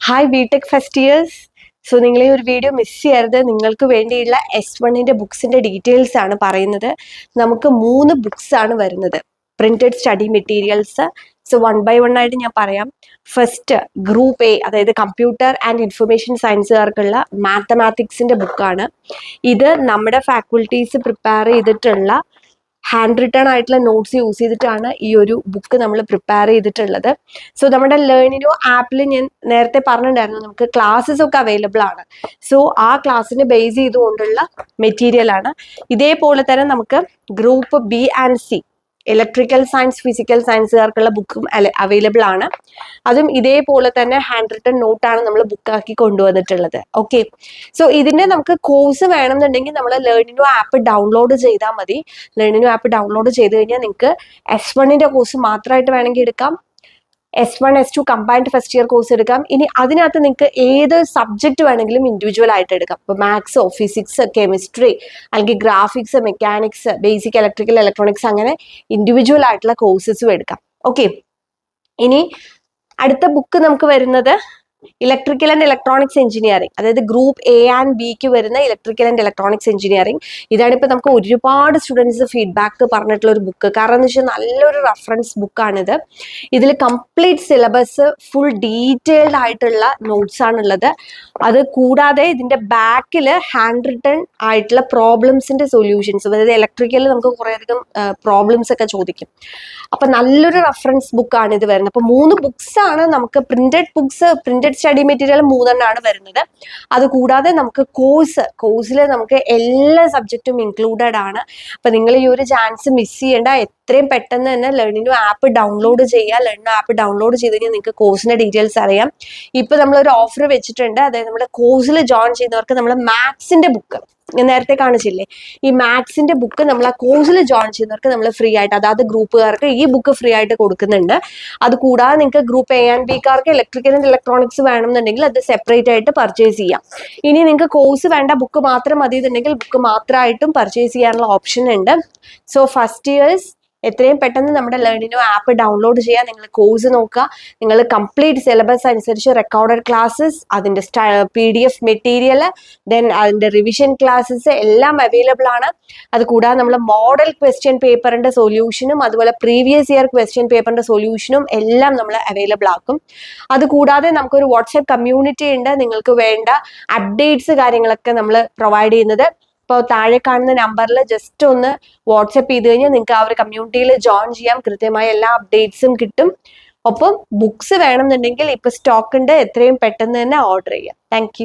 Hi BTech first years. So നിങ്ങൾ ഈ ഒരു വീഡിയോ മിസ് ചെയ്യരുത്. നിങ്ങൾക്ക് വേണ്ടിയുള്ള S1 ബുക്സിന്റെ ഡീറ്റെയിൽസ് ആണ് പറയുന്നത്. നമുക്ക് 3 ബുക്സ് ആണ് വരുന്നത്, printed study materials. So 1 by 1 ആയിട്ട് ഞാൻ പറയാം. ഫസ്റ്റ് ഗ്രൂപ്പ് എ, അതായത് കമ്പ്യൂട്ടർ ആൻഡ് ഇൻഫർമേഷൻ സയൻസുകാർക്കുള്ള മാത്തമാറ്റിക്സിന്റെ ബുക്കാണ്. ഇത് നമ്മുടെ ഫാക്കൽറ്റീസ് പ്രിപ്പയർ ചെയ്തിട്ടുള്ള ഹാൻഡ് റിട്ടേൺ ആയിട്ടുള്ള നോട്ട്സ് യൂസ് ചെയ്തിട്ടാണ് ഈ ഒരു ബുക്ക് നമ്മൾ പ്രിപ്പയർ ചെയ്തിട്ടുള്ളത്. സോ നമ്മുടെ ലേണിനോ ആപ്പിൽ ഞാൻ നേരത്തെ പറഞ്ഞിട്ടുണ്ടായിരുന്നു, നമുക്ക് ക്ലാസ്സസ് ഒക്കെ അവൈലബിൾ ആണ്. സോ ആ ക്ലാസ്സിനെ ബേസ് ചെയ്തുകൊണ്ടുള്ള മെറ്റീരിയൽ ആണ്. ഇതേപോലെ തന്നെ നമുക്ക് group B and C, electrical science, physical സയൻസുകാർക്കുള്ള ബുക്കും അവൈലബിൾ ആണ്. അതും ഇതേപോലെ തന്നെ ഹാൻഡ് റിട്ടൺ നോട്ടാണ് നമ്മൾ ബുക്കാക്കി കൊണ്ടുവന്നിട്ടുള്ളത്. ഓക്കെ, സോ ഇതിന്റെ നമുക്ക് കോഴ്സ് വേണമെന്നുണ്ടെങ്കിൽ നമ്മൾ ലേണിനോ ആപ്പ് ഡൗൺലോഡ് ചെയ്താൽ മതി. ലേണിനോ ആപ്പ് ഡൗൺലോഡ് ചെയ്ത് കഴിഞ്ഞാൽ നിങ്ങൾക്ക് S1 കോഴ്സ് മാത്രമായിട്ട് വേണമെങ്കിൽ എടുക്കാം, S1 S2 combined first year course എടുക്കാം. ഇനി അതിനകത്ത് നിങ്ങൾക്ക് ഏത് സബ്ജക്ട് വേണമെങ്കിലും ഇൻഡിവിജ്വൽ ആയിട്ട് എടുക്കാം. ഇപ്പോൾ മാത്സോ, ഫിസിക്സ്, കെമിസ്ട്രി, അല്ലെങ്കിൽ graphics, mechanics, basic electrical, electronics, അങ്ങനെ ഇൻഡിവിജ്വൽ ആയിട്ടുള്ള കോഴ്സസും എടുക്കാം. ഓക്കെ, ഇനി അടുത്ത ബുക്ക് നമുക്ക് വരുന്നത് ഇലക്ട്രിക്കൽ ആൻഡ് ഇലക്ട്രോണിക്സ് എഞ്ചിനീയറിംഗ്, അതായത് ഗ്രൂപ്പ് എ ആൻഡ് ബിക്ക് വരുന്ന ഇലക്ട്രിക്കൽ ആൻഡ് ഇലക്ട്രോണിക്സ് എഞ്ചിനീയറിംഗ്. ഇതാണ് ഇപ്പൊ നമുക്ക് ഒരുപാട് സ്റ്റുഡൻസ് ഫീഡ്ബാക്ക് പറഞ്ഞിട്ടുള്ള ഒരു ബുക്ക്. കാരണം എന്ന് വെച്ചാൽ നല്ലൊരു റെഫറൻസ് ബുക്കാണിത്. ഇതിൽ കംപ്ലീറ്റ് സിലബസ്, ഫുൾ ഡീറ്റെയിൽഡ് ആയിട്ടുള്ള നോട്ട്സ് ആണുള്ളത്. അത് കൂടാതെ ഇതിന്റെ ബാക്കിൽ ഹാൻഡ് റിട്ടൺ ആയിട്ടുള്ള പ്രോബ്ലംസിന്റെ സൊല്യൂഷൻസ്, അതായത് ഇലക്ട്രിക്കലിൽ നമുക്ക് കുറേയധികം പ്രോബ്ലംസ് ഒക്കെ ചോദിക്കും. അപ്പൊ നല്ലൊരു റെഫറൻസ് ബുക്കാണ് ഇത് വരുന്നത്. അപ്പൊ 3 ബുക്സ് ആണ് നമുക്ക്, പ്രിന്റഡ് സ്റ്റഡി മെറ്റീരിയൽ 3 വരുന്നത്. അത് കൂടാതെ നമുക്ക് കോഴ്സിൽ നമുക്ക് എല്ലാ സബ്ജക്റ്റും ഇൻക്ലൂഡഡ് ആണ്. അപ്പൊ നിങ്ങൾ ഈ ഒരു ചാൻസ് മിസ് ചെയ്യേണ്ട. എത്രയും പെട്ടെന്ന് തന്നെ ലേണിനോ ആപ്പ് ഡൗൺലോഡ് ചെയ്യുക. ലേണിനോ ആപ്പ് ഡൗൺലോഡ് ചെയ്ത് കഴിഞ്ഞാൽ നിങ്ങൾക്ക് കോഴ്സിന്റെ ഡീറ്റെയിൽസ് അറിയാം. ഇപ്പൊ നമ്മളൊരു ഓഫർ വെച്ചിട്ടുണ്ട്. അതായത് നമ്മുടെ കോഴ്സിൽ ജോയിൻ ചെയ്യുന്നവർക്ക് നമ്മൾ മാത്സിന്റെ ബുക്ക് ഞാൻ നേരത്തെ കാണിച്ചില്ലേ, ഈ മാത്സിന്റെ ബുക്ക് നമ്മൾ ആ കോഴ്സിൽ ജോയിൻ ചെയ്യുന്നവർക്ക് നമ്മൾ ഫ്രീ ആയിട്ട്, അതായത് ഗ്രൂപ്പുകാർക്ക് ഈ ബുക്ക് ഫ്രീ ആയിട്ട് കൊടുക്കുന്നുണ്ട്. അത് കൂടാതെ നിങ്ങൾക്ക് ഗ്രൂപ്പ് എ ആൻഡ് ബിക്കാർക്ക് ഇലക്ട്രിക്കൽ ആൻഡ് ഇലക്ട്രോണിക്സ് വേണമെന്നുണ്ടെങ്കിൽ അത് സെപ്പറേറ്റ് ആയിട്ട് പർച്ചേസ് ചെയ്യാം. ഇനി നിങ്ങൾക്ക് കോഴ്സ് വേണ്ട, ബുക്ക് മാത്രം മതി എന്നുണ്ടെങ്കിൽ ബുക്ക് മാത്രമായിട്ടും പർച്ചേസ് ചെയ്യാനുള്ള ഓപ്ഷൻ ഉണ്ട്. സോ ഫസ്റ്റ് ഇയേഴ്സ് എത്രയും പെട്ടെന്ന് നമ്മുടെ ലേണിനോ ആപ്പ് ഡൗൺലോഡ് ചെയ്യുക. നിങ്ങൾ കോഴ്സ് നോക്കുക. നിങ്ങൾ കംപ്ലീറ്റ് സിലബസ് അനുസരിച്ച് റെക്കോർഡഡ് ക്ലാസ്സസ്, അതിൻ്റെ PDF മെറ്റീരിയൽ, ദെൻ അതിൻ്റെ റിവിഷൻ ക്ലാസ്സസ് എല്ലാം അവൈലബിൾ ആണ്. അത് കൂടാതെ നമ്മൾ മോഡൽ ക്വസ്റ്റ്യൻ പേപ്പറിന്റെ സൊല്യൂഷനും അതുപോലെ പ്രീവിയസ് ഇയർ ക്വസ്റ്റ്യൻ പേപ്പറിന്റെ സൊല്യൂഷനും എല്ലാം നമ്മൾ അവൈലബിൾ ആക്കും. അത് കൂടാതെ നമുക്കൊരു വാട്സ്ആപ്പ് കമ്മ്യൂണിറ്റി ഉണ്ട്. നിങ്ങൾക്ക് വേണ്ട അപ്ഡേറ്റ്സ് കാര്യങ്ങളൊക്കെ നമ്മൾ പ്രൊവൈഡ് ചെയ്യുന്നത്. ഇപ്പോൾ താഴെ കാണുന്ന നമ്പറിൽ ജസ്റ്റ് ഒന്ന് വാട്സപ്പ് ചെയ്ത് കഴിഞ്ഞാൽ നിങ്ങൾക്ക് ആ ഒരു കമ്മ്യൂണിറ്റിയിൽ ജോയിൻ ചെയ്യാം. കൃത്യമായ എല്ലാ അപ്ഡേറ്റ്സും കിട്ടും. ഒപ്പം ബുക്സ് വേണമെന്നുണ്ടെങ്കിൽ ഇപ്പൊ സ്റ്റോക്ക് ഉണ്ട്, എത്രയും പെട്ടെന്ന് തന്നെ ഓർഡർ ചെയ്യാം. താങ്ക്